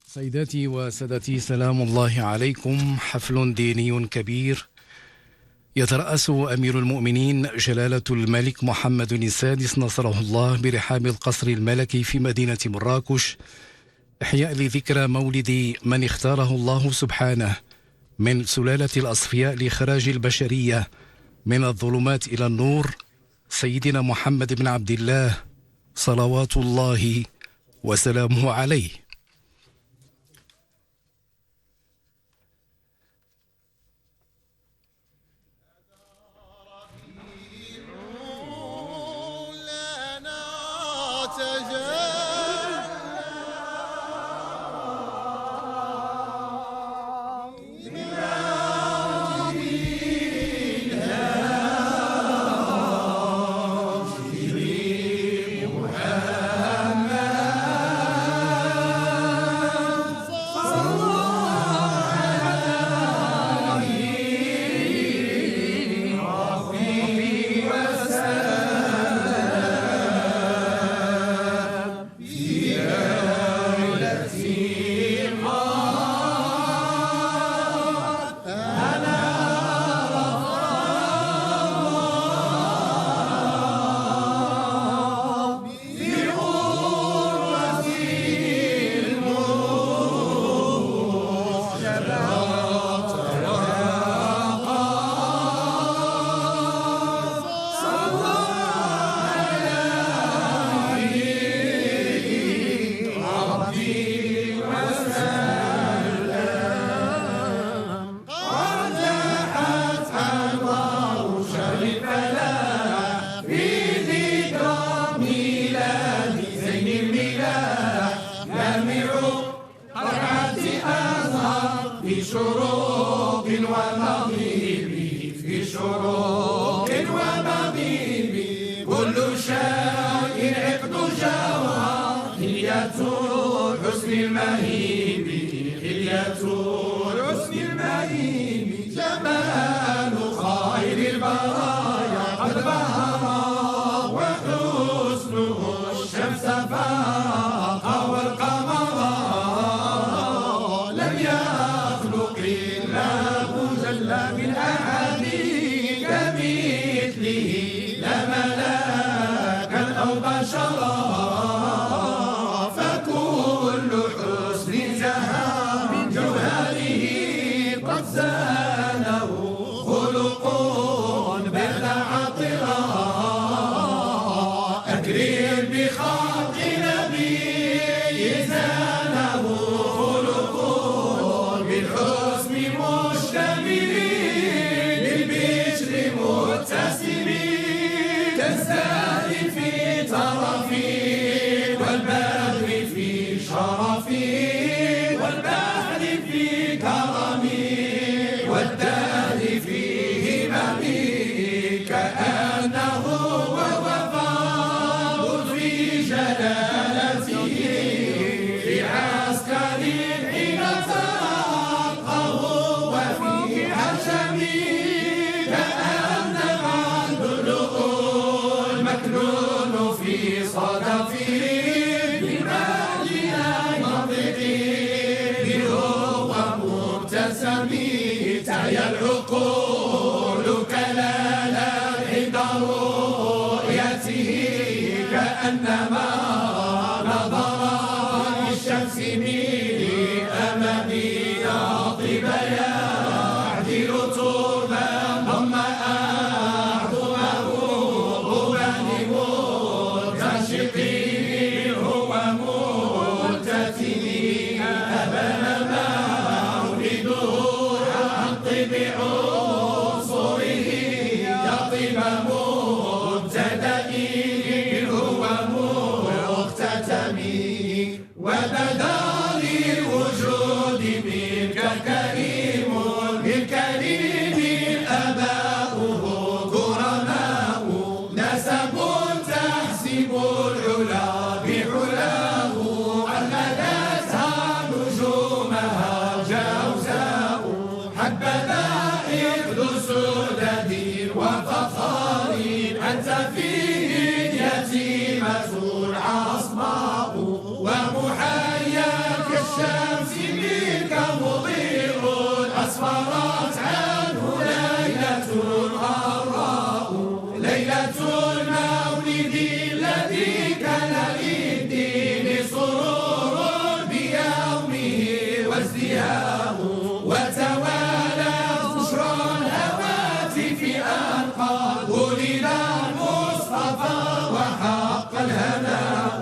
سيداتي وسادتي، سلام الله عليكم. حفل ديني كبير يترأس أمير المؤمنين جلالة الملك محمد السادس نصره الله برحاب القصر الملكي في مدينة مراكش، إحياء لذكرى مولد من اختاره الله سبحانه من سلالة الأصفياء لإخراج البشرية من الظلمات إلى النور، سيدنا محمد بن عبد الله صلوات الله وسلامه عليه. حبذا إفد سدد وفخار أنت فيه يتيمة العصماء ومحياك الشمس منك مضيء أسفرت عنه ليلة غراء ليلة المولد الذي كان للدين سرور بيومه وازدهاء وتوالت بشرى الهواتف أنقاد ولد المصطفى وحق الهناء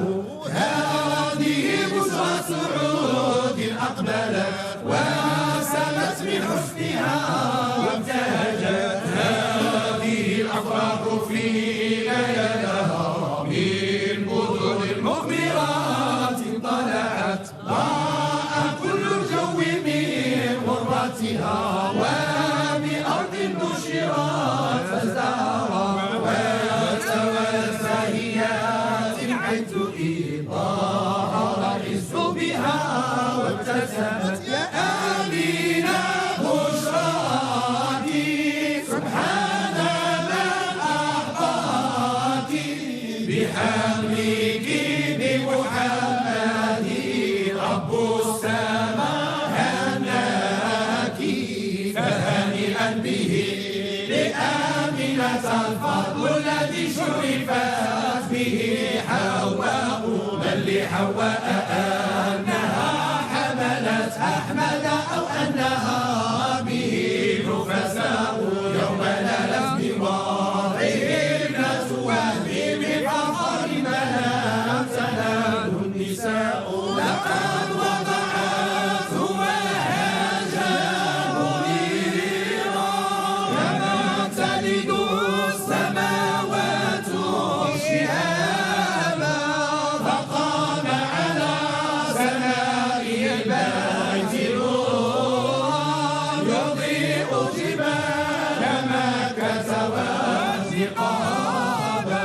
هذه بشرى سعود أقبلت وسمت من حسنها وابتهجت هذه الأفراح في ليالها من بدر المغمرات طلعت ضاء كل الجو من غرتها وبأرض نشرت فازدهرت وتولت زاهيات حيث ظهر العز بها وابتسمت يا آمينة بشراك سبحان من أعطاك بحملك بمحمد رب السماء هناك فهنيئا به لآمنة الفضل الذي شرفت به حواء بل لحواء أنها حملت أحمد أو أنها به نفساء يوم نالت بوضعه ابنة وهب بفخر منام تنال النساء لقد وضعته وهاجاه منيرا كما تلد السماوات شهابا فقام على سماء البيت نورا يضيء جبال مكة والنقابا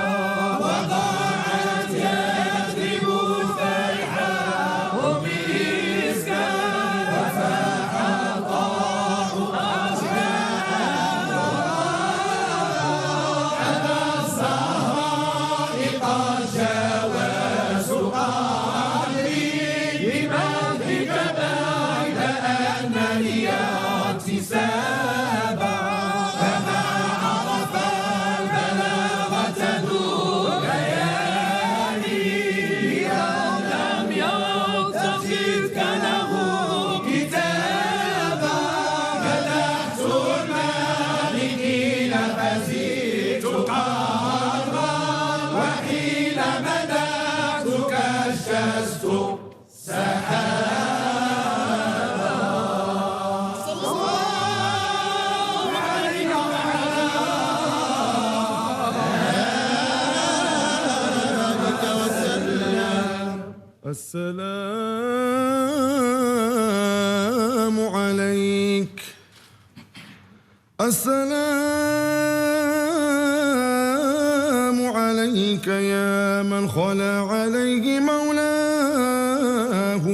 وضاعت يثرب الفيحاء مسكا وفاح الطاح أشجاعا على الزهراء قد جاوز قلبي بمدحك بعد أنني اكتسابا فما عرف البلاغة دون ليالي أو لم يلتفت له كتابا مدحت المالكين فزدت قدرا وحين مدحتك اشتزت سحابا صلى الله عليك وعلى آلك وسلم. السلام عليك السلام عليك يا من خلا عليه مولاه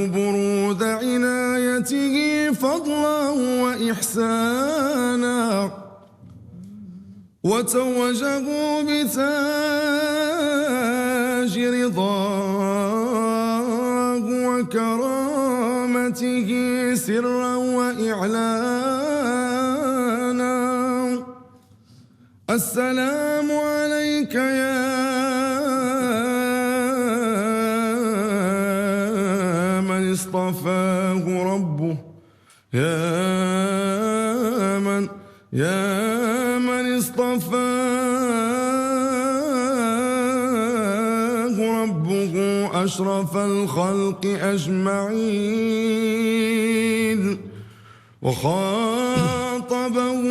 برود عنايته فضلا وإحسانا وتوجه بتاج رضاه وكرامته سرا وإعلانا السلام عليك يا من اصطفاه ربه يا من اصطفاه ربه أشرف الخلق أجمعين وخاطبه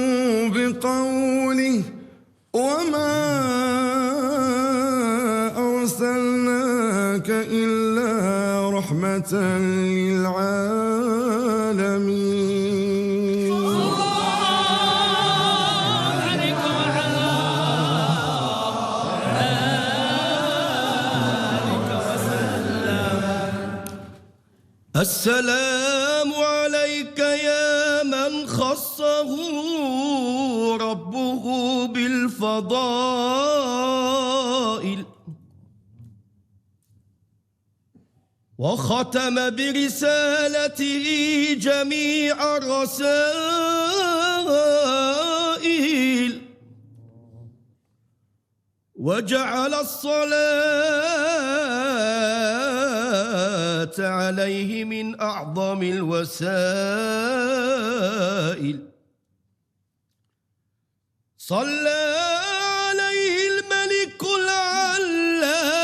بقوله وما أرسلناك إلا رحمة للعالمين. السلام عليك يا من خصه ربه بالفضائل وختم برسالته جميع الرسائل، وجعل الصلاة عليه من أعظم الوسائل. صلى عليه الملك العلام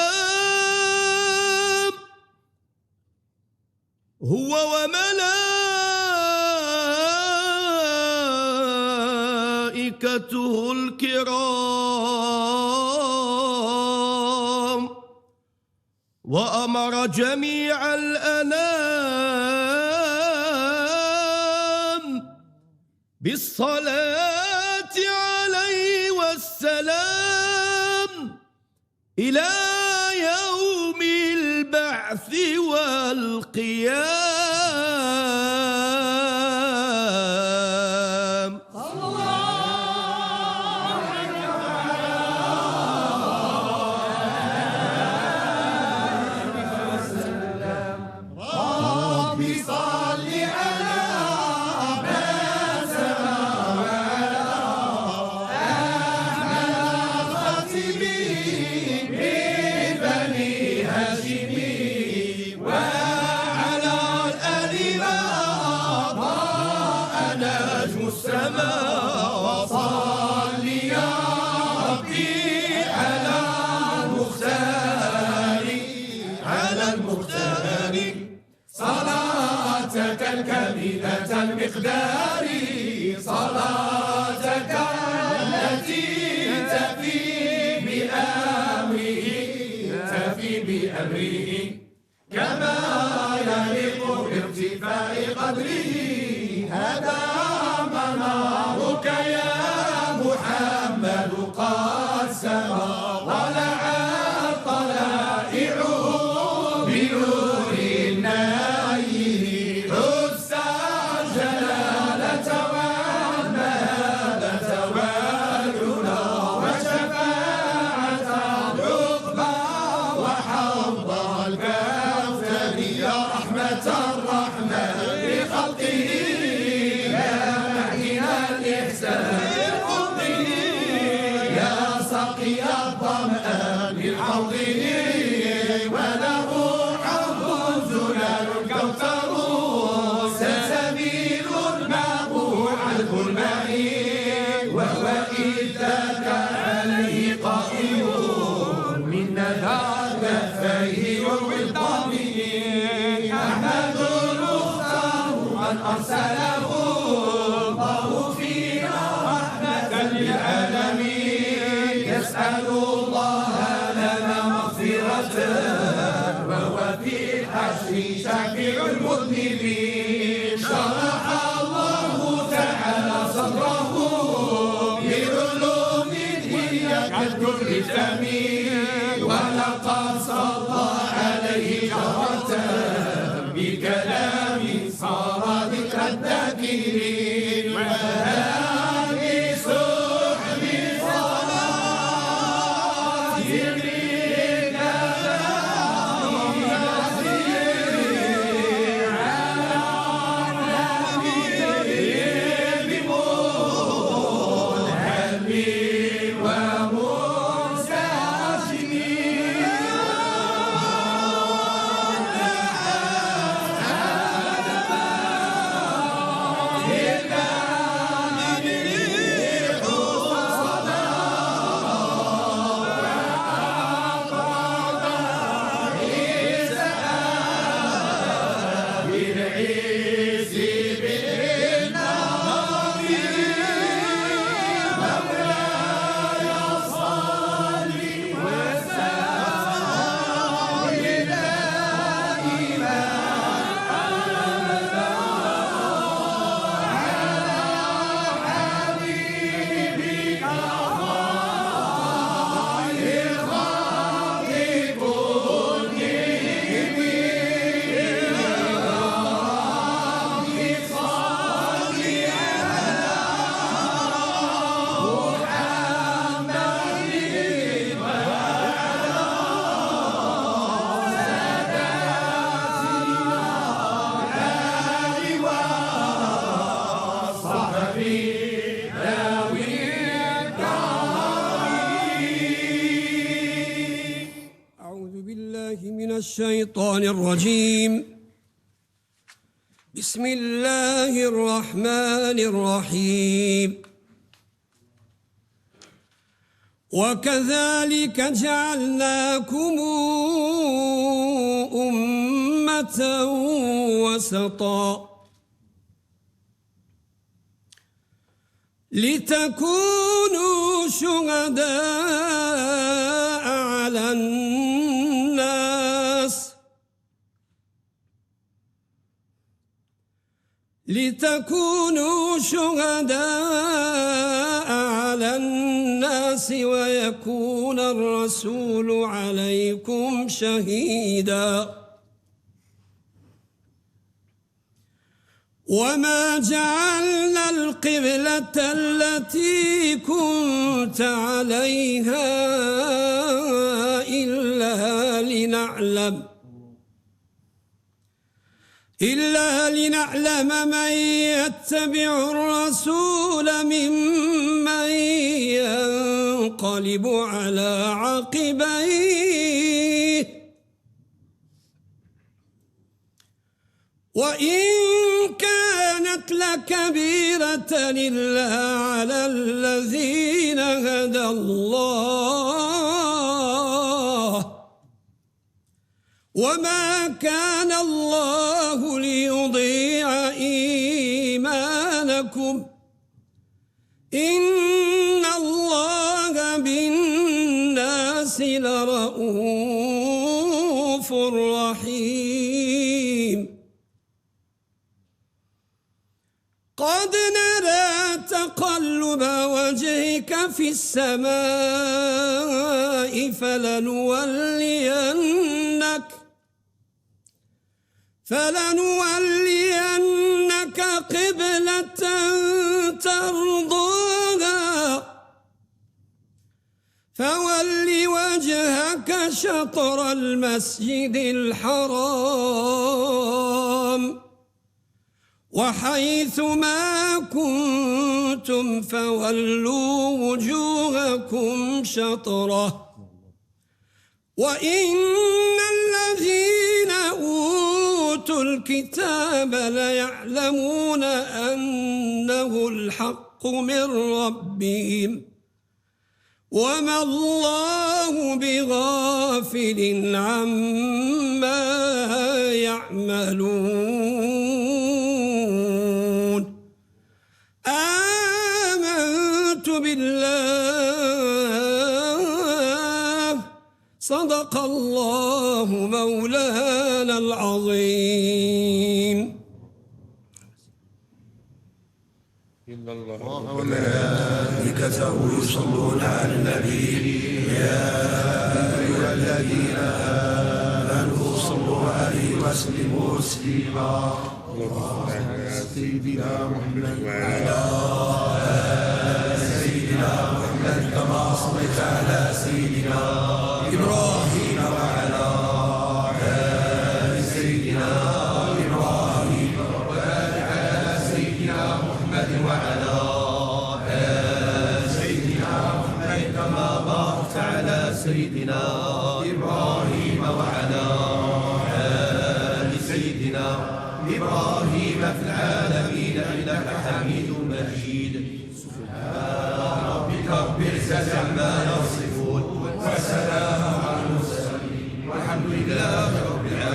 هو وملائكته الكرام، وأمر جميع الأنام بالصلاة عليه والسلام إلى يوم البعث والقيام. صلاتك الكاملة المقدار، صلاتك التي تفي بأمره كما يليق بارتفاع قدره. هذا منارك يا محمد قد سما، طلعت طلائعه بنور الناير، حس الجلالة والمهابة والعلا، وشفاعة العقبى وحوض الكوثر، يا رحمة الرحمن لخلقه، يا معين الإحسان لقربه، يا سقي الظمآن لحوضه، وله حوض زلال الكوثر، سلسبيل الماء عذب الماء، وهو إذاك عليه قائم من ندى كفيه ووضامه. أحمد المختار من أرسله الله فينا رحمة للعالمين، يسأل الله لنا مغفرة، وهو في الحشر شفيع المذنبين. شرح الله تعالى صدره بعلوم هي كالدر الجميل، ولقد صلى عليه جهرة بكلام صار ذكر الذاكرين، وهذه سحب صلاة جبريل الشيطان الرجيم. بسم الله الرحمن الرحيم. وكذلك جعلناكم أمة وسطا لتكونوا شهداء على الناس ويكون الرسول عليكم شهيدا. وما جعلنا القبلة التي كنت عليها إلا لنعلم من يتبع الرسول ممن ينقلب على عقبيه وإن كانت لكبيرة إلا على الذين هدى الله وما كان الله ليضيع إيمانكم إن الله بالناس لرؤوف رحيم. قد نرى تقلب وجهك في السماء فلنولينك قبلة ترضاها فول وجهك شطر المسجد الحرام وحيث ما كنتم فولوا وجوهكم شطره وإن الذين أوتوا الكتاب ليعلمون أنه الحق من ربهم وما الله بغافل عما يعملون. آمنت بالله صدق الله مولانا العظيم. إن الله وملائكته يصلون على النبي يا أيها الذين آمنوا صلوا عليه وسلموا تسليما. اللهم صل على سيدنا محمد وعلى آل سيدنا محمد كما صليت على سيدنا إبراهيم وعلى آل سيدنا إبراهيم وبارك على سيدنا محمد وعلى آل سيدنا محمد كما باركت على سيدنا إبراهيم وعلى آل سيدنا إبراهيم في العالمين إنك حميد مجيد. سبحان ربك رب العزة عما يصفون وسلام على المرسلين والحمد لله رب العالمين.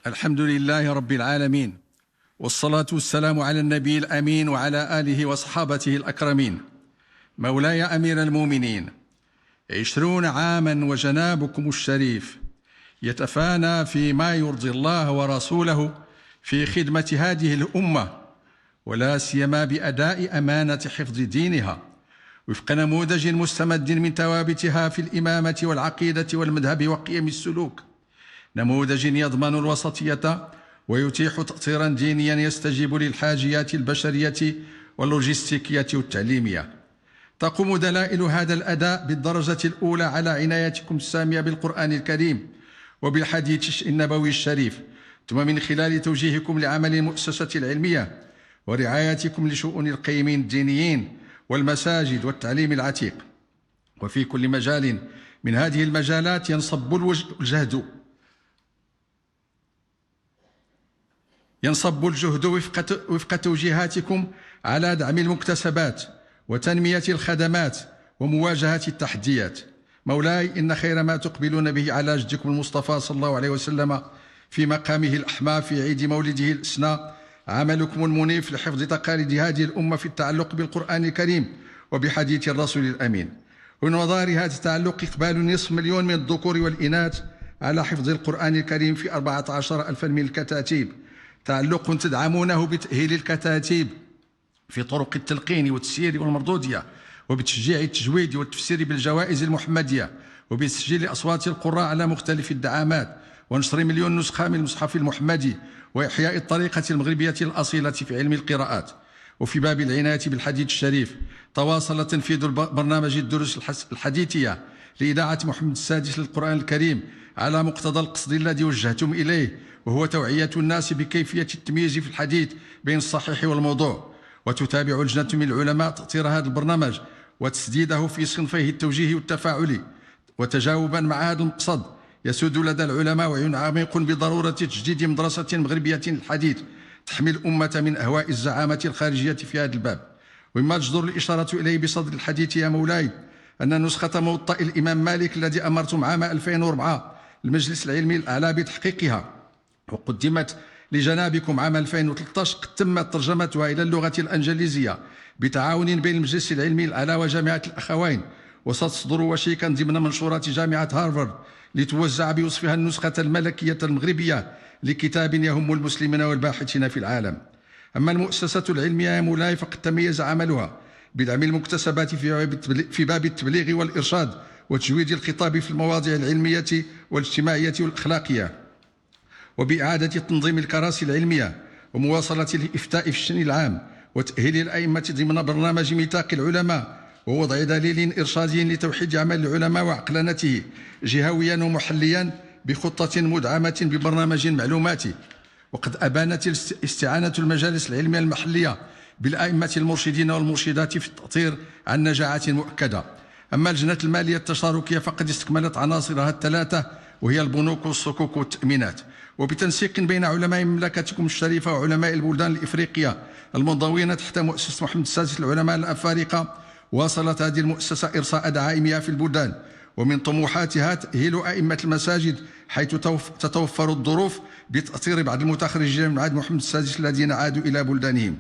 الحمد لله رب العالمين والصلاة والسلام على النبي الأمين وعلى آله وصحابته الأكرمين. مولاي أمير المؤمنين، 20 عاما وجنابكم الشريف يتفانى فيما يرضي الله ورسوله في خدمة هذه الأمة ولا سيما بأداء أمانة حفظ دينها وفق نموذج مستمد من ثوابتها في الإمامة والعقيدة والمذهب وقيم السلوك، نموذج يضمن الوسطية ويتيح تأثيرا دينيا يستجيب للحاجيات البشرية واللوجستيكية والتعليمية. تقوم دلائل هذا الأداء بالدرجة الأولى على عنايتكم السامية بالقرآن الكريم وبالحديث النبوي الشريف، ثم من خلال توجيهكم لعمل المؤسسة العلمية ورعايتكم لشؤون القيمين الدينيين والمساجد والتعليم العتيق. وفي كل مجال من هذه المجالات ينصب الجهد وفق توجيهاتكم على دعم المكتسبات وتنمية الخدمات ومواجهة التحديات. مولاي، إن خير ما تقبلون به على جدكم المصطفى صلى الله عليه وسلم في مقامه الأحمى في عيد مولده الأسنى عملكم المنيف لحفظ تقاليد هذه الأمة في التعلق بالقرآن الكريم وبحديث الرسول الأمين. ومن مظاهر هذا التعلق إقبال نصف مليون من الذكور والإناث على حفظ القرآن الكريم في 14,000 من الكتاتيب، تعلق تدعمونه بتأهيل الكتاتيب في طرق التلقين والتسيير والمردودية، وبتشجيع التجويد والتفسير بالجوائز المحمدية، وبتسجيل أصوات القراء على مختلف الدعامات، ونشر 1,000,000 نسخة من المصحف المحمدي، وإحياء الطريقة المغربية الأصيلة في علم القراءات. وفي باب العناية بالحديث الشريف تواصل تنفيذ برنامج الدروس الحديثية لإذاعة محمد السادس للقرآن الكريم على مقتضى القصد الذي وجهتم إليه، وهو توعية الناس بكيفية التمييز في الحديث بين الصحيح والموضوع. وتتابع لجنة من العلماء تأطير هذا البرنامج وتسديده في صنفيه التوجيهي والتفاعلي. وتجاوبا مع هذا المقصد يسود لدى العلماء وعي عميق بضرورة تجديد مدرسة مغربية للحديث تحمي الأمة من أهواء الزعامة الخارجية في هذا الباب. ومما تجدر الإشارة إليه بصدر الحديث يا مولاي أن نسخة موطأ الإمام مالك الذي أمرتم عام 2004 المجلس العلمي الأعلى بتحقيقها وقدمت لجنابكم عام 2013 قد تمت ترجمتها إلى اللغة الإنجليزية بتعاون بين المجلس العلمي الأعلى وجامعة الأخوين، وستصدر وشيكا ضمن منشورات جامعة هارفارد لتوزع بوصفها النسخة الملكية المغربية لكتاب يهم المسلمين والباحثين في العالم. أما المؤسسة العلمية يا مولاي فقد تميز عملها بدعم المكتسبات في باب التبليغ والإرشاد وتجويد الخطاب في المواضيع العلمية والاجتماعية والأخلاقية، وبإعادة تنظيم الكراسي العلمية ومواصلة الإفتاء في الشأن العام، وتأهيل الأئمة ضمن برنامج ميثاق العلماء، ووضع دليل إرشادي لتوحيد عمل العلماء وعقلنته جهويا ومحليا بخطة مدعمة ببرنامج معلوماتي. وقد أبانت استعانة المجالس العلمية المحلية بالأئمة المرشدين والمرشدات في التأطير عن نجاعات مؤكدة. أما اللجنة المالية التشاركية فقد استكملت عناصرها الثلاثة وهي البنوك والصكوك والتأمينات، وبتنسيق بين علماء مملكتكم الشريفة وعلماء البلدان الإفريقية المنضوين تحت مؤسسة محمد السادس للعلماء الأفارقة، واصلت هذه المؤسسة إرساء دعائمها في البلدان، ومن طموحاتها تأهيل أئمة المساجد حيث تتوفر الظروف بتأطير بعض المتخرجين من معهد محمد السادس الذين عادوا إلى بلدانهم.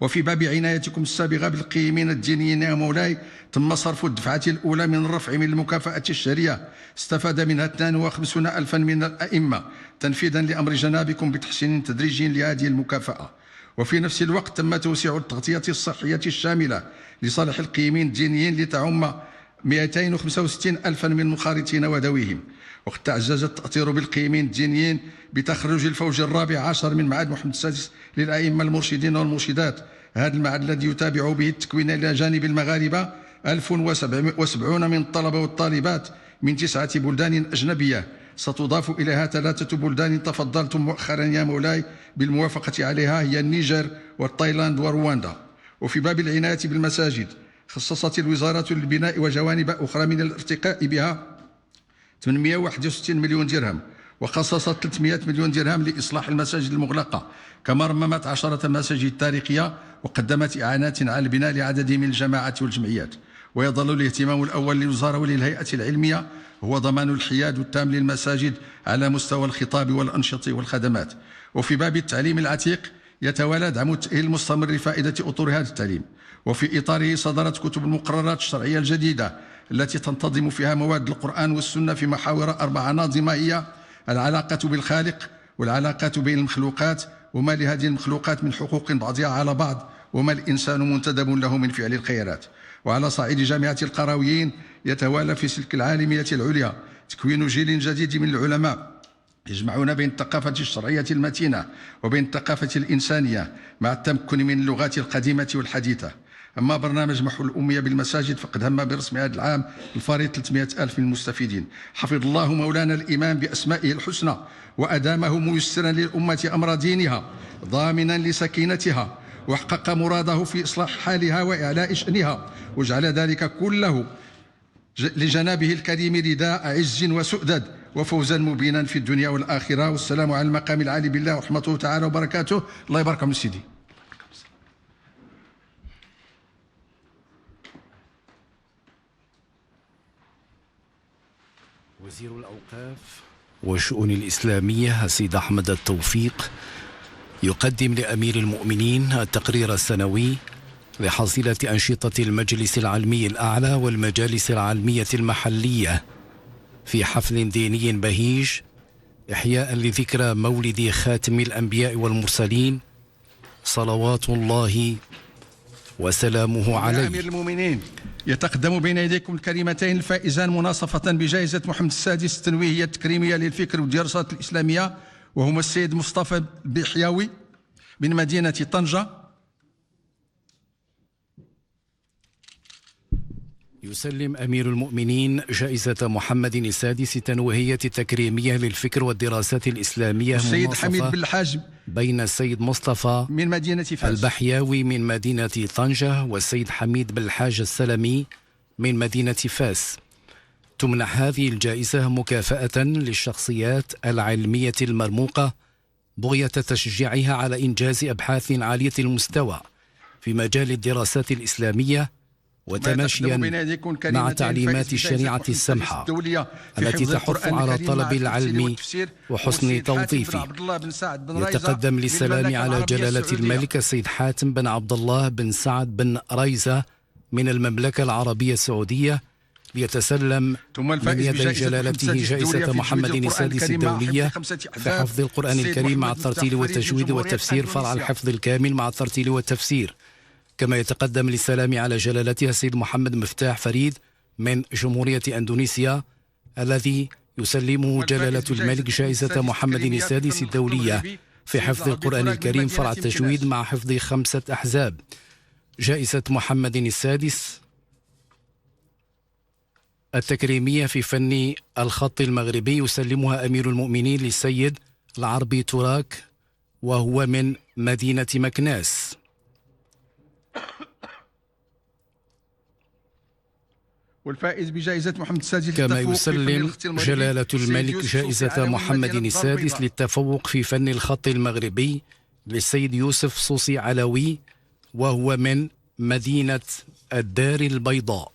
وفي باب عنايتكم السابقة بالقيمين الدينيين يا مولاي تم صرف الدفعة الأولى من الرفع من المكافأة الشهرية استفاد منها 52,000 من الأئمة تنفيذا لأمر جنابكم بتحسين تدريجي لهذه المكافأة. وفي نفس الوقت تم توسيع التغطية الصحية الشاملة لصالح القيمين الدينيين لتعم 265,000 من المنخرطين وذويهم. وقد تعزز التأطير بالقيمين الدينيين بتخرج الفوج الرابع عشر من معهد محمد السادس للأئمة المرشدين والمرشدات، هذا المعهد الذي يتابع به التكوين إلى جانب المغاربة 1070 من الطلبة والطالبات من 9 بلدان أجنبية، ستضاف إليها 3 بلدان تفضلتم مؤخرا يا مولاي بالموافقة عليها هي النيجر وتايلاند ورواندا. وفي باب العناية بالمساجد خصصت الوزارة للبناء وجوانب أخرى من الارتقاء بها 861 مليون درهم، وخصصت 300 مليون درهم لإصلاح المساجد المغلقة، كما رممت 10 مساجد تاريخية وقدمت إعانات على البناء لعدد من الجماعات والجمعيات. ويظل الاهتمام الأول للوزارة وللهيئة العلمية هو ضمان الحياد التام للمساجد على مستوى الخطاب والأنشطة والخدمات. وفي باب التعليم العتيق يتوالى دعم التأهيل المستمر لفائدة أطر هذا التعليم، وفي إطاره صدرت كتب المقررات الشرعية الجديدة التي تنتظم فيها مواد القرآن والسنة في محاور 4 ناظمة هي العلاقة بالخالق والعلاقات بين المخلوقات وما لهذه المخلوقات من حقوق بعضها على بعض وما الإنسان منتدب له من فعل الخيرات. وعلى صعيد جامعة القرويين يتوالى في سلك العالمية العليا تكوين جيل جديد من العلماء يجمعون بين الثقافة الشرعية المتينة وبين الثقافة الإنسانية مع التمكن من اللغات القديمة والحديثة. أما برنامج محو الأمية بالمساجد فقد هم برسم هذا العام الفريق 300 ألف من المستفيدين. حفظ الله مولانا الإمام بأسمائه الحسنى وأدامه ميسرا للأمة أمر دينها ضامنا لسكينتها، وحقق مراده في إصلاح حالها وإعلاء شأنها، واجعل ذلك كله لجنابه الكريم رداء عز وسؤدد وفوزا مبينا في الدنيا والآخرة. والسلام على المقام العالي بالله ورحمته تعالى وبركاته. الله يبارك من سيدي. وزير الأوقاف والشؤون الإسلامية السيد أحمد التوفيق يقدم لأمير المؤمنين التقرير السنوي لحصيلة أنشطة المجلس العلمي الأعلى والمجالس العلمية المحلية في حفل ديني بهيج إحياء لذكرى مولد خاتم الأنبياء والمرسلين صلوات الله وسلامه عليه. أمير المؤمنين يتقدم بين يديكم الكلمتين الفائزان مناصفة بجائزة محمد السادس التنويهية التكريمية للفكر والدراسات الإسلامية، وهما السيد مصطفى بحياوي من مدينة طنجة. يسلم أمير المؤمنين جائزة محمد السادس التنويهية التكريمية للفكر والدراسات الإسلامية السيد حميد بالحاج بين السيد مصطفى من مدينة فاس البحياوي من مدينة طنجة والسيد حميد بالحاج السلمي من مدينة فاس. تمنح هذه الجائزة مكافأة للشخصيات العلمية المرموقة بغية تشجيعها على إنجاز أبحاث عالية المستوى في مجال الدراسات الإسلامية وتماشيا مع تعليمات الشريعة السمحة التي تحث على طلب العلم وحسن توظيفه. يتقدم للسلام على جلالة الملك السيد حاتم بن عبد الله بن سعد بن ريزة من المملكة العربية السعودية، ليتسلم من يدي جلالته جائزة محمد السادس الدولية في حفظ القرآن الكريم مع الترتيل والتجويد والتفسير فرع الحفظ الكامل مع الترتيل والتفسير. كما يتقدم للسلام على جلالتها السيد محمد مفتاح فريد من جمهورية أندونيسيا الذي يسلمه جلالة الملك جائزة محمد السادس الدولية في حفظ القرآن الكريم فرع التجويد مع حفظ 5 أحزاب. جائزة محمد السادس التكريمية في فن الخط المغربي يسلمها أمير المؤمنين للسيد العربي تراك وهو من مدينة مكناس. والفائز بجائزة محمد السادس كما يسلم جلالة الملك جائزة محمد السادس للتفوق في فن الخط المغربي للسيد يوسف صوصي علوي وهو من مدينة الدار البيضاء.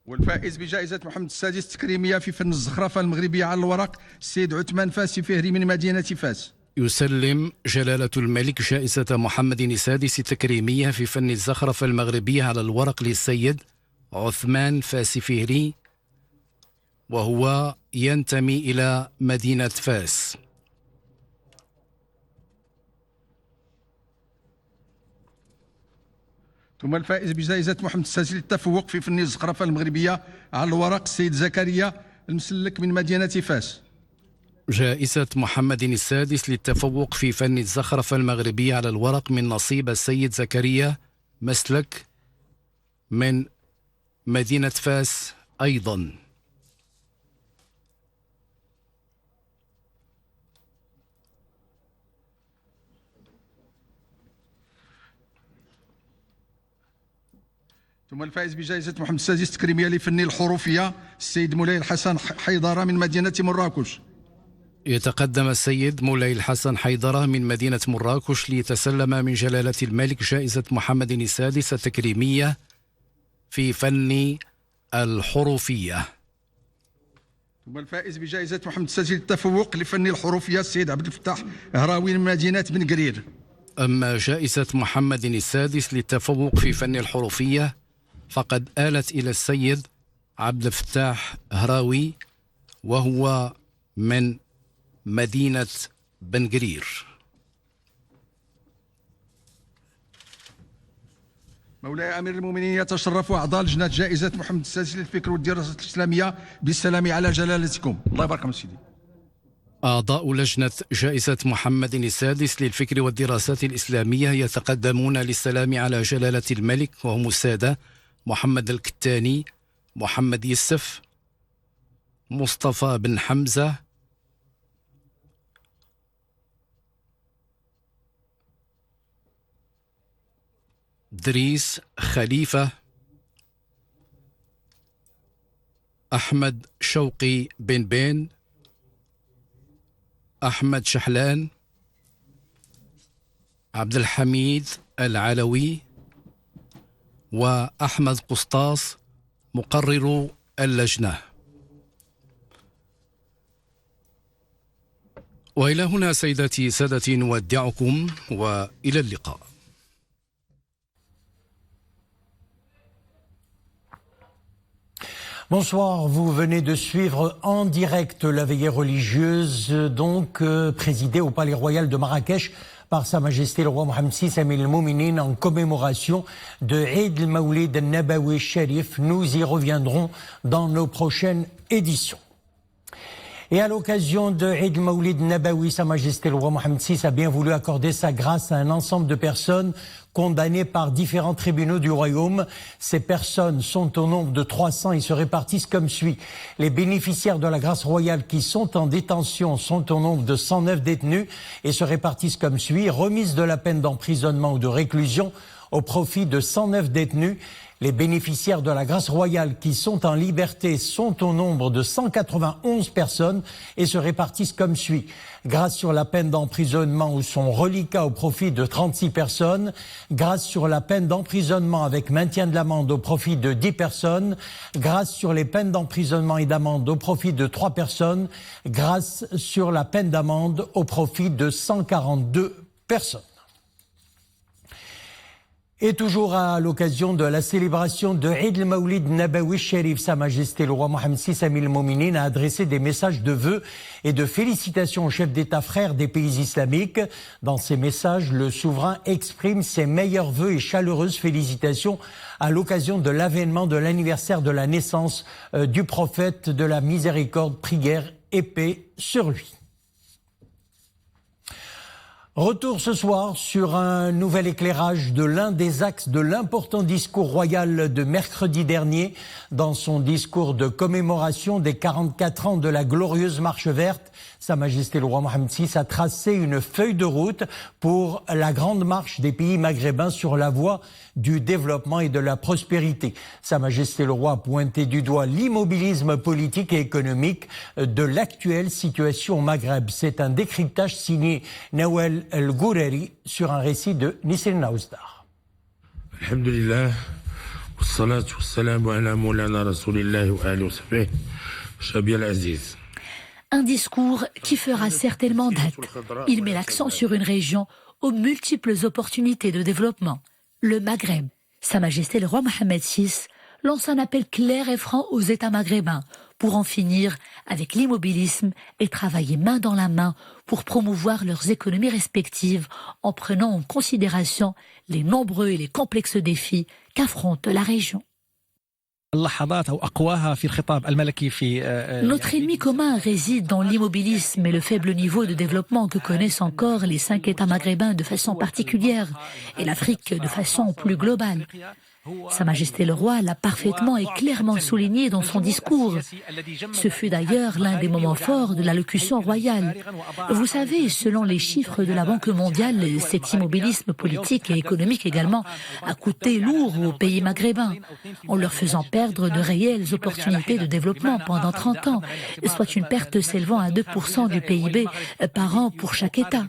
والفائز بجائزة محمد السادس التكريمية في فن الزخرفة المغربية على الورق السيد عثمان فاسي فهري من مدينة فاس. يسلم جلالة الملك جائزة محمد السادس التكريمية في فن الزخرفة المغربية على الورق للسيد عثمان فاسي فهري وهو ينتمي إلى مدينة فاس. ثم الفائز بجائزة محمد السادس للتفوق في فن الزخرفة المغربية على الورق السيد زكريا المسلك من مدينة فاس. جائزة محمد السادس للتفوق في فن الزخرفة المغربية على الورق من نصيب السيد زكريا مسلك من مدينة فاس أيضا. ثم الفائز بجائزة محمد السادس التكريمية لفن الحروفية السيد مولاي الحسن حيدرة من مدينة مراكش. يتقدم السيد مولاي الحسن حيدرة من مدينة مراكش ليتسلم من جلالة الملك جائزة محمد السادس التكريمية في فن الحروفية. ثم الفائز بجائزة محمد السادس للتفوق لفن الحروفية السيد عبد الفتاح هراوي من مدينة بن قرير. أما جائزة محمد السادس للتفوق في فن الحروفية فقد آلت إلى السيد عبد الفتاح هراوي وهو من مدينة بن قرير. مولاي أمير المؤمنين، يتشرف أعضاء لجنة جائزة محمد السادس للفكر والدراسات الإسلامية بالسلام على جلالتكم. الله يبارك فيكم سيدي. أعضاء لجنة جائزة محمد السادس للفكر والدراسات الإسلامية يتقدمون للسلام على جلالة الملك، وهم السادة محمد الكتاني، محمد يسف، مصطفى بن حمزة، دريس خليفة، أحمد شوقي بن بين، أحمد شحلان، عبد الحميد العلوي، وأحمد قسطاس مقرر اللجنة. وإلى هنا سيداتي سادتي نودعكم وإلى اللقاء. Bonsoir, vous venez de suivre en direct la veillée religieuse, présidée au Palais Royal de Marrakech par Sa Majesté le Roi Mohammed VI Amir al-Mouminin en commémoration de Eid al-Mawlid al-Nabawi Sharif. Nous y reviendrons dans nos prochaines éditions. Et à l'occasion de Eid al-Mawlid al-Nabawi, Sa Majesté le Roi Mohammed VI a bien voulu accorder sa grâce à un ensemble de personnes condamnées par différents tribunaux du royaume. Ces personnes sont au nombre de 300 et se répartissent comme suit. Les bénéficiaires de la grâce royale qui sont en détention sont au nombre de 109 détenus et se répartissent comme suit. Remise de la peine d'emprisonnement ou de réclusion au profit de 109 détenus. Les bénéficiaires de la grâce royale qui sont en liberté sont au nombre de 191 personnes et se répartissent comme suit. Grâce sur la peine d'emprisonnement ou son reliquat au profit de 36 personnes. Grâce sur la peine d'emprisonnement avec maintien de l'amende au profit de 10 personnes. Grâce sur les peines d'emprisonnement et d'amende au profit de 3 personnes. Grâce sur la peine d'amende au profit de 142 personnes. Et toujours à l'occasion de la célébration de Eid al-Mawlid al-Nabawi Sharif, Sa Majesté le Roi Mohammed VI Amir al-Mouminin a adressé des messages de vœux et de félicitations aux chefs d'État frères des pays islamiques. Dans ces messages, le souverain exprime ses meilleurs vœux et chaleureuses félicitations à l'occasion de l'avènement de l'anniversaire de la naissance du prophète de la miséricorde, prière et paix sur lui. Retour ce soir sur un nouvel éclairage de l'un des axes de l'important discours royal de mercredi dernier. Dans son discours de commémoration des 44 ans de la glorieuse marche verte, Sa Majesté le Roi Mohammed VI a tracé une feuille de route pour la grande marche des pays maghrébins sur la voie du développement et de la prospérité. Sa Majesté le Roi a pointé du doigt l'immobilisme politique et économique de l'actuelle situation au Maghreb. C'est un décryptage signé Nawel El-Goureri sur un récit de Nisrin Naouzdar. Alhamdulillah, wassalatu wassalamu ala moulana rasulillahi wa alihi wa sahbihi, Shabi al-Aziz. Un discours qui fera certainement date. Il met l'accent sur une région aux multiples opportunités de développement, le Maghreb. Sa Majesté le Roi Mohammed VI lance un appel clair et franc aux États maghrébins pour en finir avec l'immobilisme et travailler main dans la main pour promouvoir leurs économies respectives en prenant en considération les nombreux et les complexes défis qu'affronte la région. Notre ennemi commun réside dans l'immobilisme et le faible niveau de développement que connaissent encore les 5 États maghrébins de façon particulière et l'Afrique de façon plus globale. Sa Majesté le Roi l'a parfaitement et clairement souligné dans son discours. Ce fut d'ailleurs l'un des moments forts de l'allocution royale. Vous savez, selon les chiffres de la Banque mondiale, cet immobilisme politique et économique également a coûté lourd aux pays maghrébins, en leur faisant perdre de réelles opportunités de développement pendant 30 ans, soit une perte s'élevant à 2% du PIB par an pour chaque État.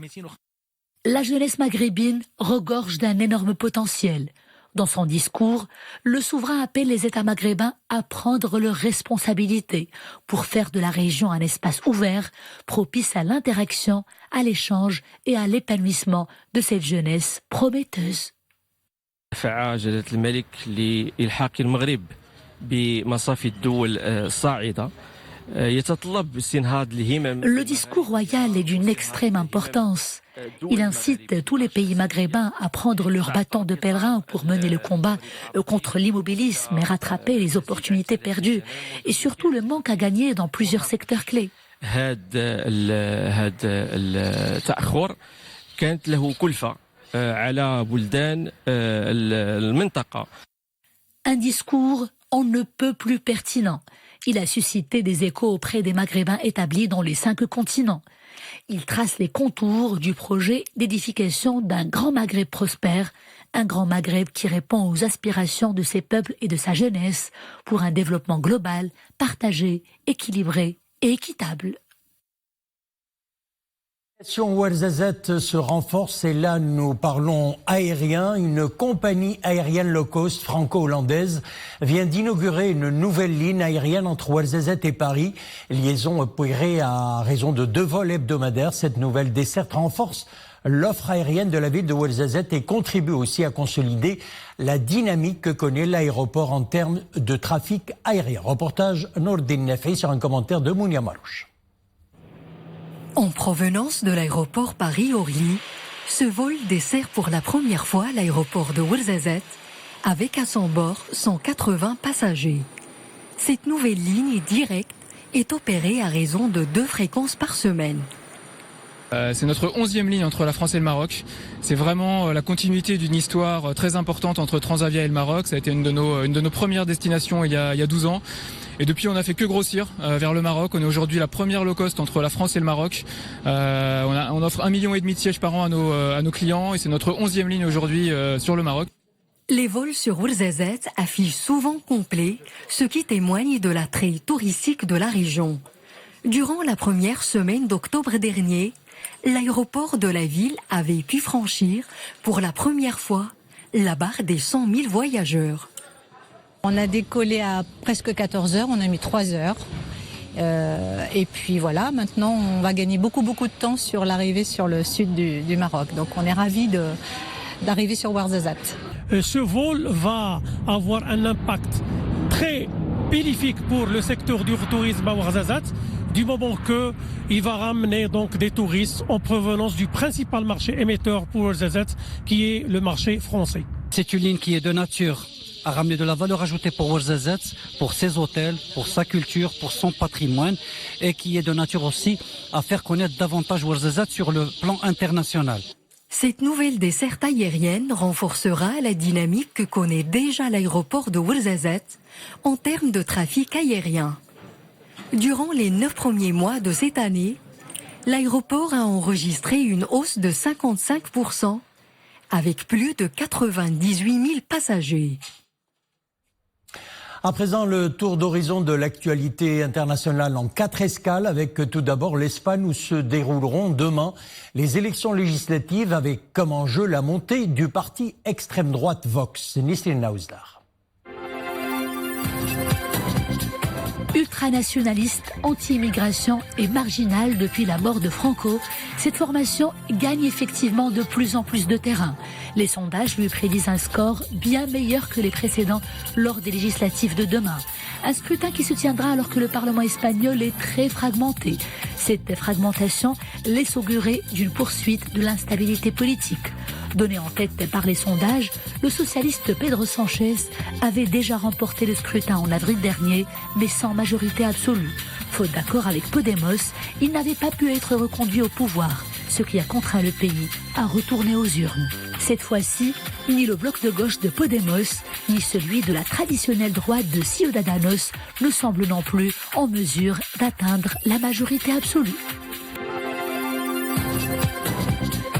La jeunesse maghrébine regorge d'un énorme potentiel. Dans son discours, le souverain appelle les États maghrébins à prendre leurs responsabilités pour faire de la région un espace ouvert, propice à l'interaction, à l'échange et à l'épanouissement de cette jeunesse prometteuse. Le discours royal est d'une extrême importance. Il incite tous les pays maghrébins à prendre leur bâton de pèlerin pour mener le combat contre l'immobilisme et rattraper les opportunités perdues et surtout le manque à gagner dans plusieurs secteurs clés. Un discours on ne peut plus pertinent. Il a suscité des échos auprès des Maghrébins établis dans les 5 continents. Il trace les contours du projet d'édification d'un grand Maghreb prospère, un grand Maghreb qui répond aux aspirations de ses peuples et de sa jeunesse pour un développement global, partagé, équilibré et équitable. La situation Ouarzazate se renforce et là nous parlons aérien. Une compagnie aérienne low cost franco-hollandaise vient d'inaugurer une nouvelle ligne aérienne entre Ouarzazate et Paris. Liaison opérée à raison de 2 vols hebdomadaires. Cette nouvelle desserte renforce l'offre aérienne de la ville de Ouarzazate et contribue aussi à consolider la dynamique que connaît l'aéroport en termes de trafic aérien. Reportage Nourdine Nafei sur un commentaire de Mounia Marouche. En provenance de l'aéroport Paris-Orly, ce vol dessert pour la première fois l'aéroport de Ouarzazate avec à son bord 180 passagers. Cette nouvelle ligne directe est opérée à raison de 2 fréquences par semaine. C'est notre 11e ligne entre la France et le Maroc. C'est vraiment la continuité d'une histoire très importante entre Transavia et le Maroc. Ça a été une de nos premières destinations il y a 12 ans. Et depuis, on n'a fait que grossir vers le Maroc. On est aujourd'hui la première low cost entre la France et le Maroc. On offre 1,5 million de sièges par an à nos clients et c'est notre 11e ligne aujourd'hui sur le Maroc. Les vols sur Ouarzazate affichent souvent complets, ce qui témoigne de l'attrait touristique de la région. Durant la première semaine d'octobre dernier, l'aéroport de la ville avait pu franchir pour la première fois la barre des 100 000 voyageurs. On a décollé à presque 14 heures, on a mis 3 heures. Et puis voilà, maintenant on va gagner beaucoup de temps sur l'arrivée sur le sud du Maroc. Donc on est ravis d'arriver sur Ouarzazate. Ce vol va avoir un impact très bénéfique pour le secteur du tourisme à Ouarzazate, du moment qu'il va ramener donc des touristes en provenance du principal marché émetteur pour Ouarzazate, qui est le marché français. C'est une ligne qui est de nature à ramener de la valeur ajoutée pour Ouarzazate, pour ses hôtels, pour sa culture, pour son patrimoine, et qui est de nature aussi à faire connaître davantage Ouarzazate sur le plan international. Cette nouvelle desserte aérienne renforcera la dynamique que connaît déjà l'aéroport de Ouarzazate en termes de trafic aérien. Durant les 9 premiers mois de cette année, l'aéroport a enregistré une hausse de 55%, avec plus de 98 000 passagers. À présent, le tour d'horizon de l'actualité internationale en 4 escales, avec tout d'abord l'Espagne où se dérouleront demain les élections législatives avec comme enjeu la montée du parti extrême droite Vox. Nisrine Naouzlar. Ultranationaliste, anti-immigration et marginale depuis la mort de Franco, cette formation gagne effectivement de plus en plus de terrain. Les sondages lui prédisent un score bien meilleur que les précédents lors des législatives de demain. Un scrutin qui se tiendra alors que le Parlement espagnol est très fragmenté. Cette fragmentation laisse augurer d'une poursuite de l'instabilité politique. Donné en tête par les sondages, le socialiste Pedro Sánchez avait déjà remporté le scrutin en avril dernier, mais sans majorité absolue. Faute d'accord avec Podemos, il n'avait pas pu être reconduit au pouvoir, ce qui a contraint le pays à retourner aux urnes. Cette fois-ci, ni le bloc de gauche de Podemos, ni celui de la traditionnelle droite de Ciudadanos ne semblent non plus en mesure d'atteindre la majorité absolue.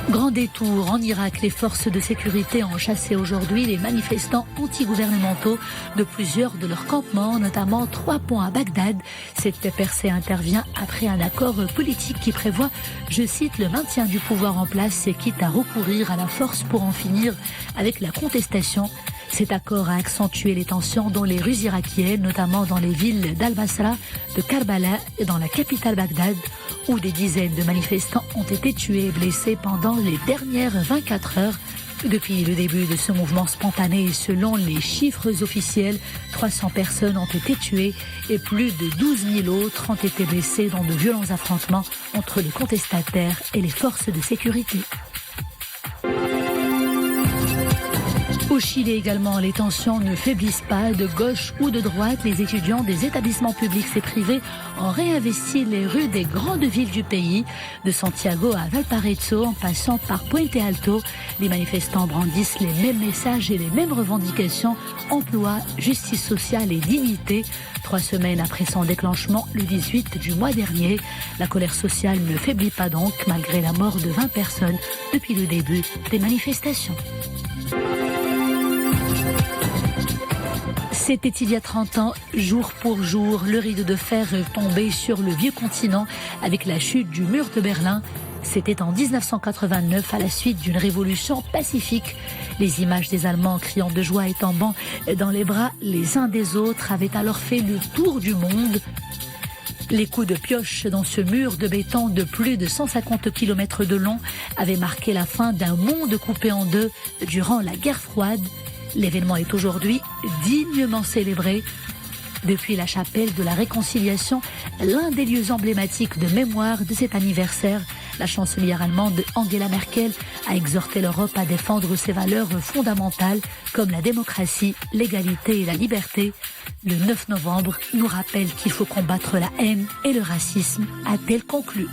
Grand détour en Irak, les forces de sécurité ont chassé aujourd'hui les manifestants antigouvernementaux de plusieurs de leurs campements, notamment 3 points à Bagdad. Cette percée intervient après un accord politique qui prévoit, je cite, le maintien du pouvoir en place et quitte à recourir à la force pour en finir avec la contestation. Cet accord a accentué les tensions dans les rues irakiennes, notamment dans les villes d'Al-Basra, de Karbala et dans la capitale Bagdad, où des dizaines de manifestants ont été tués et blessés pendant les dernières 24 heures, Depuis le début de ce mouvement spontané, selon les chiffres officiels, 300 personnes ont été tuées et plus de 12 000 autres ont été blessées dans de violents affrontements entre les contestataires et les forces de sécurité. Au Chili également, les tensions ne faiblissent pas. De gauche ou de droite, les étudiants des établissements publics et privés ont réinvesti les rues des grandes villes du pays. De Santiago à Valparaiso, en passant par Puente Alto, les manifestants brandissent les mêmes messages et les mêmes revendications, emploi, justice sociale et dignité. 3 semaines après son déclenchement, le 18 du mois dernier, la colère sociale ne faiblit pas donc, malgré la mort de 20 personnes depuis le début des manifestations. C'était il y a 30 ans, jour pour jour, le rideau de fer tombé sur le vieux continent avec la chute du mur de Berlin. C'était en 1989 à la suite d'une révolution pacifique. Les images des Allemands criant de joie et tombant dans les bras les uns des autres avaient alors fait le tour du monde. Les coups de pioche dans ce mur de béton de plus de 150 km de long avaient marqué la fin d'un monde coupé en deux durant la guerre froide. L'événement est aujourd'hui dignement célébré. Depuis la chapelle de la Réconciliation, l'un des lieux emblématiques de mémoire de cet anniversaire, la chancelière allemande Angela Merkel a exhorté l'Europe à défendre ses valeurs fondamentales comme la démocratie, l'égalité et la liberté. Le 9 novembre nous rappelle qu'il faut combattre la haine et le racisme, a-t-elle conclu.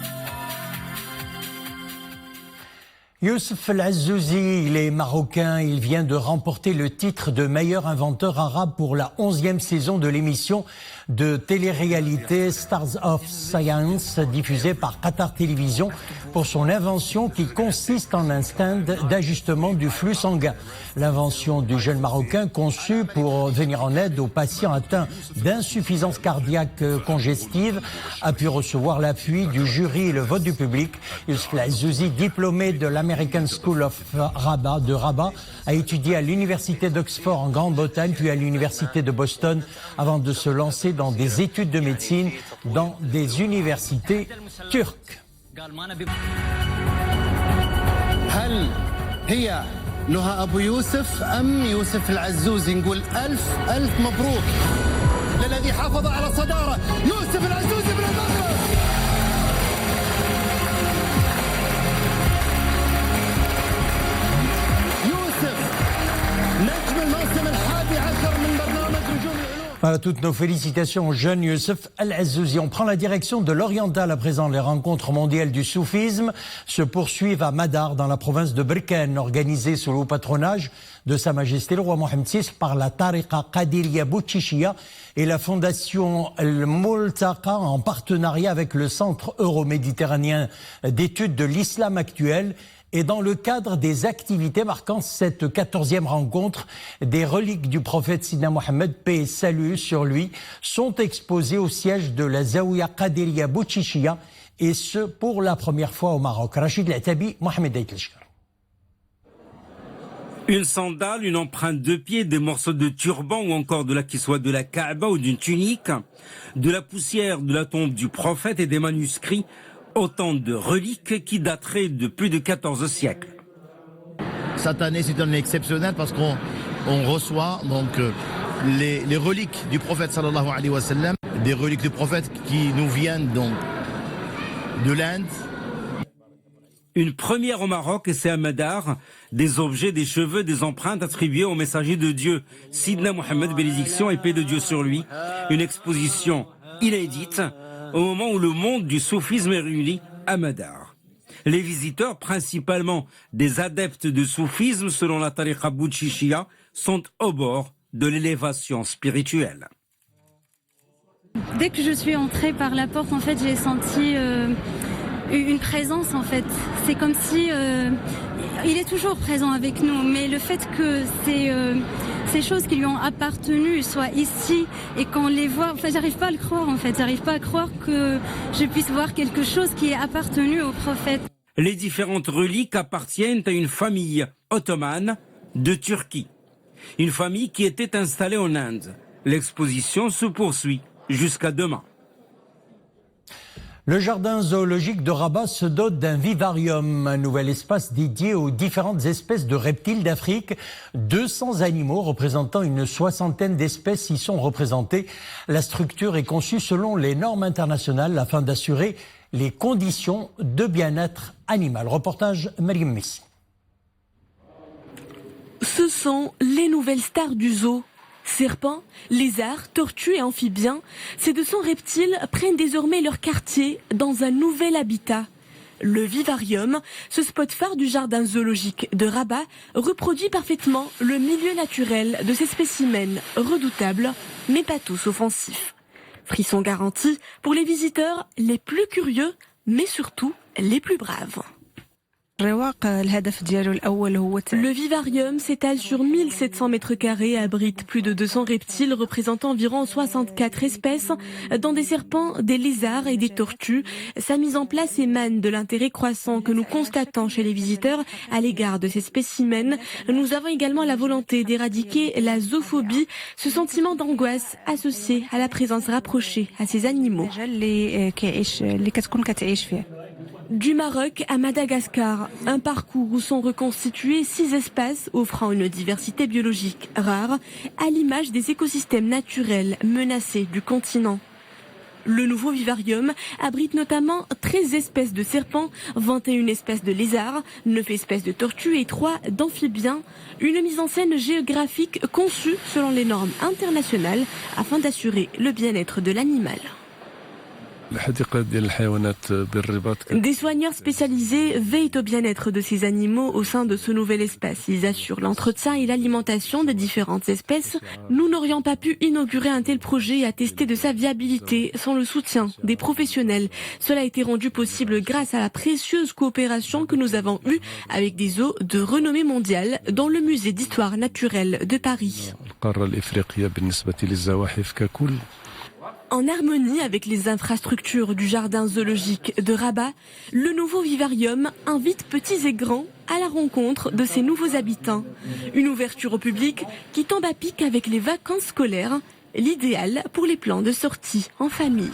Youssef El Azzouzi, il est marocain, il vient de remporter le titre de meilleur inventeur arabe pour la 11e saison de l'émission de télé-réalité Stars of Science, diffusée par Qatar Télévision, pour son invention qui consiste en un stand d'ajustement du flux sanguin. L'invention du jeune Marocain conçue pour venir en aide aux patients atteints d'insuffisance cardiaque congestive a pu recevoir l'appui du jury et le vote du public. Youssef El Azzouzi, diplômé de l'American School of Rabat, a étudié à l'université d'Oxford en Grande-Bretagne, puis à l'université de Boston, avant de se lancer dans des études de médecine dans des universités turques. هل هي نهى أبو يوسف أم يوسف العزوزي؟ نقول ألف مبروك للذي حافظ على صدارة يوسف العزوزي من المغرب. يوسف نجم الموسم 11 من برنامج نجوم العلوم. Voilà, toutes nos félicitations au jeune Youssef El Azzouzi. On prend la direction de l'Oriental à présent. Les rencontres mondiales du soufisme se poursuivent à Madar, dans la province de Berkane, organisées sous le haut patronage de Sa Majesté le roi Mohammed VI par la Tariqa Qadiriya Boutchichia et la fondation El Multaqa en partenariat avec le Centre euro-méditerranéen d'études de l'islam actuel. Et dans le cadre des activités marquant cette 14e rencontre, des reliques du prophète Sidna Mohammed, paix et salut sur lui, sont exposées au siège de la Zawiya Qadiriya Boutchichia, et ce pour la première fois au Maroc. Rachid Latabi, Mohamed Aitlishkar. Une sandale, une empreinte de pied, des morceaux de turban ou encore de la kiswa de la Kaaba ou d'une tunique, de la poussière de la tombe du prophète et des manuscrits. Autant de reliques qui dateraient de plus de 14 siècles. Cette année, c'est une année exceptionnelle parce qu'on reçoit donc les reliques du prophète sallallahu alayhi wa sallam, des reliques du prophète qui nous viennent donc de l'Inde. Une première au Maroc, et c'est à Madar, des objets, des cheveux, des empreintes attribuées au messager de Dieu, Sidna Mohammed, bénédiction et paix de Dieu sur lui. Une exposition inédite au moment où le monde du soufisme est réuni à Madar. Les visiteurs, principalement des adeptes de soufisme selon la Tariqa Boutchichia, sont au bord de l'élévation spirituelle. Dès que je suis entrée par la porte, en fait, j'ai senti une présence, en fait. C'est comme si il est toujours présent avec nous, mais le fait que ces choses qui lui ont appartenu soient ici et qu'on les voit, enfin, j'arrive pas à le croire, en fait. J'arrive pas à croire que je puisse voir quelque chose qui est appartenu au prophète. Les différentes reliques appartiennent à une famille ottomane de Turquie. Une famille qui était installée en Inde. L'exposition se poursuit jusqu'à demain. Le jardin zoologique de Rabat se dote d'un vivarium, un nouvel espace dédié aux différentes espèces de reptiles d'Afrique. 200 animaux représentant une soixantaine d'espèces y sont représentés. La structure est conçue selon les normes internationales afin d'assurer les conditions de bien-être animal. Reportage Mariam Messi. Ce sont les nouvelles stars du zoo. Serpents, lézards, tortues et amphibiens, ces 200 reptiles prennent désormais leur quartier dans un nouvel habitat. Le vivarium, ce spot phare du jardin zoologique de Rabat, reproduit parfaitement le milieu naturel de ces spécimens redoutables, mais pas tous offensifs. Frisson garanti pour les visiteurs les plus curieux, mais surtout les plus braves. Le vivarium s'étale sur 1700 mètres carrés, abrite plus de 200 reptiles représentant environ 64 espèces, dont des serpents, des lézards et des tortues. Sa mise en place émane de l'intérêt croissant que nous constatons chez les visiteurs à l'égard de ces spécimens. Nous avons également la volonté d'éradiquer la zoophobie, ce sentiment d'angoisse associé à la présence rapprochée à ces animaux. Du Maroc à Madagascar, un parcours où sont reconstitués 6 espaces offrant une diversité biologique rare, à l'image des écosystèmes naturels menacés du continent. Le nouveau vivarium abrite notamment 13 espèces de serpents, 21 espèces de lézards, 9 espèces de tortues et 3 d'amphibiens. Une mise en scène géographique conçue selon les normes internationales afin d'assurer le bien-être de l'animal. Des soigneurs spécialisés veillent au bien-être de ces animaux au sein de ce nouvel espace. Ils assurent l'entretien et l'alimentation des différentes espèces. Nous n'aurions pas pu inaugurer un tel projet et attester de sa viabilité sans le soutien des professionnels. Cela a été rendu possible grâce à la précieuse coopération que nous avons eue avec des zoos de renommée mondiale, dont le musée d'histoire naturelle de Paris. En harmonie avec les infrastructures du jardin zoologique de Rabat, le nouveau vivarium invite petits et grands à la rencontre de ses nouveaux habitants. Une ouverture au public qui tombe à pic avec les vacances scolaires, l'idéal pour les plans de sortie en famille.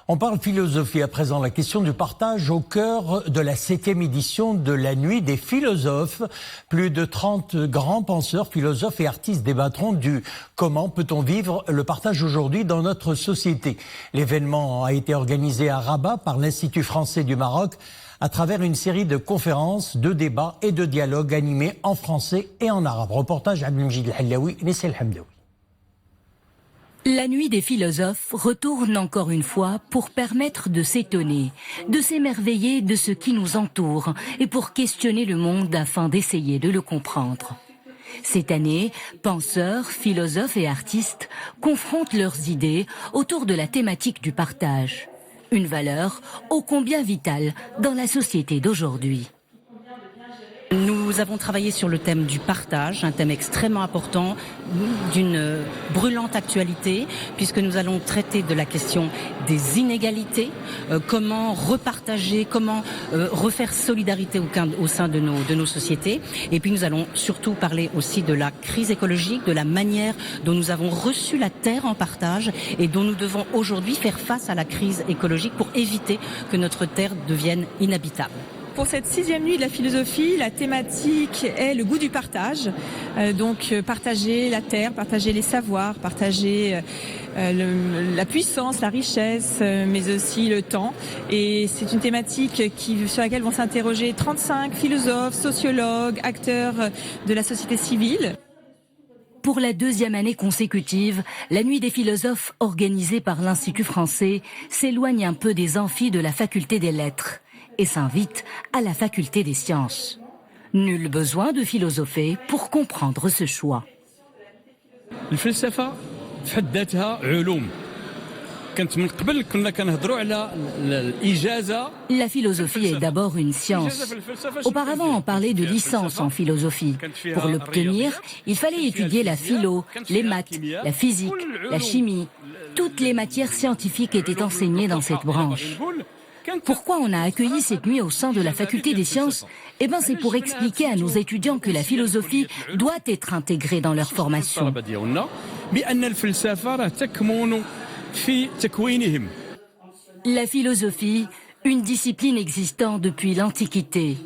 On parle philosophie à présent, la question du partage au cœur de la 7e édition de la Nuit des philosophes. Plus de 30 grands penseurs, philosophes et artistes débattront du comment peut-on vivre le partage aujourd'hui dans notre société. L'événement a été organisé à Rabat par l'Institut français du Maroc à travers une série de conférences, de débats et de dialogues animés en français et en arabe. Reportage Abdelmjid El-Hallaoui, Nessel Hamdaoui. La nuit des philosophes retourne encore une fois pour permettre de s'étonner, de s'émerveiller de ce qui nous entoure et pour questionner le monde afin d'essayer de le comprendre. Cette année, penseurs, philosophes et artistes confrontent leurs idées autour de la thématique du partage. Une valeur ô combien vitale dans la société d'aujourd'hui. Nous avons travaillé sur le thème du partage, un thème extrêmement important, d'une brûlante actualité, puisque nous allons traiter de la question des inégalités, comment repartager, comment refaire solidarité au sein de nos sociétés. Et puis nous allons surtout parler aussi de la crise écologique, de la manière dont nous avons reçu la terre en partage et dont nous devons aujourd'hui faire face à la crise écologique pour éviter que notre terre devienne inhabitable. Pour cette 6e nuit de la philosophie, la thématique est le goût du partage. Donc partager la terre, partager les savoirs, partager la puissance, la richesse, mais aussi le temps. Et c'est une thématique sur laquelle vont s'interroger 35 philosophes, sociologues, acteurs de la société civile. Pour la 2e année consécutive, la Nuit des philosophes organisée par l'Institut français s'éloigne un peu des amphis de la faculté des lettres et s'invite à la faculté des sciences. Nul besoin de philosopher pour comprendre ce choix. La philosophie est d'abord une science. Auparavant, on parlait de licence en philosophie. Pour l'obtenir, il fallait étudier la philo, les maths, la physique, la chimie. Toutes les matières scientifiques étaient enseignées dans cette branche. Pourquoi on a accueilli cette nuit au sein de la faculté des sciences? C'est pour expliquer à nos étudiants que la philosophie doit être intégrée dans leur formation. La philosophie, une discipline existant depuis l'Antiquité.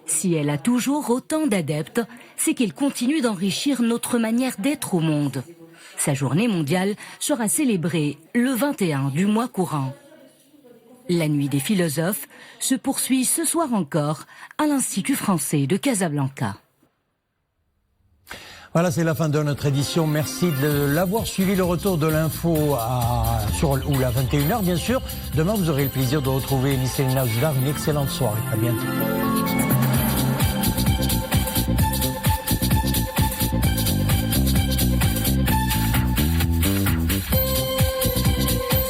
Si elle a toujours autant d'adeptes, c'est qu'elle continue d'enrichir notre manière d'être au monde. Sa journée mondiale sera célébrée le 21 du mois courant. La nuit des philosophes se poursuit ce soir encore à l'Institut français de Casablanca. Voilà, c'est la fin de notre édition. Merci de l'avoir suivi. Le retour de l'info à 21h, bien sûr. Demain, vous aurez le plaisir de retrouver Nisrine Naoudar. Une excellente soirée. À bientôt.